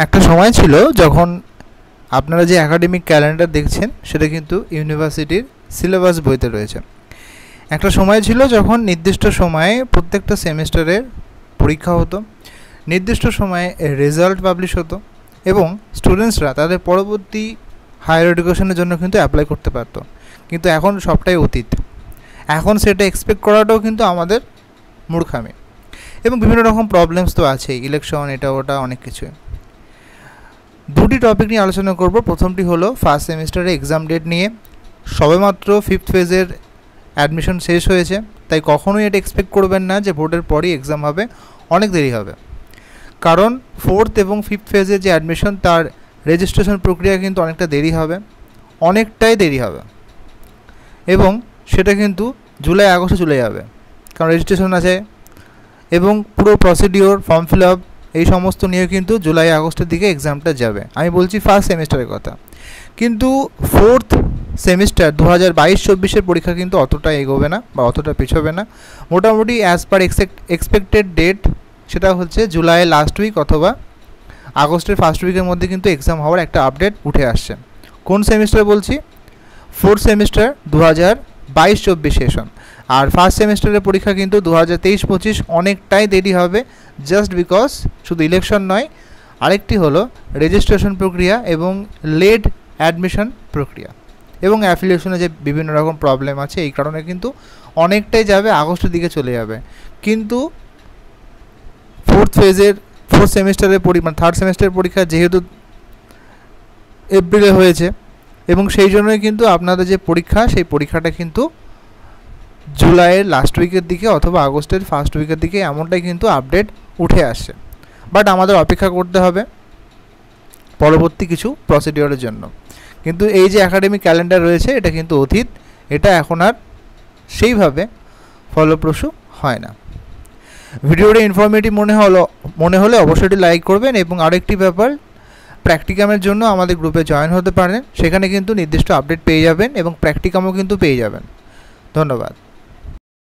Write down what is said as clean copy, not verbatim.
একটা সময় ছিল যখন আপনারা যে একাডেমিক ক্যালেন্ডার দেখছেন সেটা কিন্তু ইউনিভার্সিটির সিলেবাস বইতে রয়েছে। একটা সময় ছিল যখন নির্দিষ্ট সময়ে প্রত্যেকটা সেমিস্টারের পরীক্ষা হতো, নির্দিষ্ট সময়ে রেজাল্ট পাবলিশ হতো এবং স্টুডেন্টসরা তাদের পরবর্তী হায়ার এডুকেশনের জন্য কিন্তু অ্যাপ্লাই করতে পারত। কিন্তু এখন সবটাই অতীত। এখন সেটা এক্সপেক্ট করাটাও কিন্তু আমাদের মূর্খামি। এবং বিভিন্ন রকম প্রবলেমস তো আছেই, ইলেকশন, এটা ওটা অনেক কিছুই। দুটি টপিক নিয়ে আলোচনা করব। প্রথমটি হলো ফার্স্ট সেমিস্টারের এক্সাম ডেট নিয়ে। সবেমাত্র 5th ফেজের অ্যাডমিশন শেষ হয়েছে, তাই কখনোই এটা এক্সপেক্ট করবেন না যে ভোটের পরই এক্সাম হবে, অনেক দেরি হবে। কারণ 4th এবং 5th ফেজের যে অ্যাডমিশন তার রেজিস্ট্রেশন প্রক্রিয়া কিন্তু অনেকটা দেরি হবে, অনেকটাই দেরি হবে এবং সেটা কিন্তু জুলাই আগস্টে চলে যাবে, কারণ রেজিস্ট্রেশন আছে এবং পুরো প্রসিডিওর, ফর্ম ফিল আপ এই সমস্ত নিয়ে কিন্তু জুলাই আগস্টের দিকে এক্সামটা যাবে। আমি বলছি ফার্স্ট সেমিস্টারের কথা। কিন্তু 4th সেমিস্টার 2022-24 পরীক্ষা কিন্তু অতটা এগোবে না বা অতটা পিছবে না। মোটামুটি অ্যাজ পার এক্সপেক্টেড ডেট সেটা হচ্ছে জুলাই লাস্ট উইক অথবা আগস্টের ফার্স্ট উইকের মধ্যে কিন্তু এক্সাম হওয়ার একটা আপডেট উঠে আসছে। কোন সেমিস্টার বলছি? 4th semester 2022-24 session. আর ফার্স্ট সেমিস্টারের পরীক্ষা কিন্তু 2023-25 অনেকটাই দেরি হবে, জাস্ট বিকজ শুধু ইলেকশন নয়, আরেকটি হলো রেজিস্ট্রেশন প্রক্রিয়া এবং লেট অ্যাডমিশন প্রক্রিয়া এবং অ্যাফিলিয়েশনে যে বিভিন্ন রকম প্রবলেম আছে, এই কারণে কিন্তু অনেকটাই যাবে, আগস্টের দিকে চলে যাবে। কিন্তু 4th সেমিস্টারের মানে 3rd সেমিস্টারের পরীক্ষা যেহেতু এপ্রিলে হয়েছে এবং সেই জন্যই কিন্তু আপনাদের যে পরীক্ষা, সেই পরীক্ষাটা কিন্তু জুলাইয়ের লাস্ট উইকের দিকে অথবা আগস্টের ফার্স্ট উইকের দিকে এমনটাই কিন্তু আপডেট উঠে আসছে। বাট আমাদের অপেক্ষা করতে হবে পরবর্তী কিছু প্রসিডিওরের জন্য। কিন্তু এই যে একাডেমিক ক্যালেন্ডার রয়েছে এটা কিন্তু অতীত, এটা এখন আর সেইভাবে ফলপ্রসূ হয় না। ভিডিওটা ইনফরমেটিভ মনে হলে অবশ্যই লাইক করবেন এবং আরেকটি ব্যাপার, প্র্যাকটিকামের জন্য আমাদের গ্রুপে জয়েন হতে পারেন, সেখানে কিন্তু নির্দিষ্ট আপডেট পেয়ে যাবেন এবং প্র্যাকটিকামও কিন্তু পেয়ে যাবেন। ধন্যবাদ।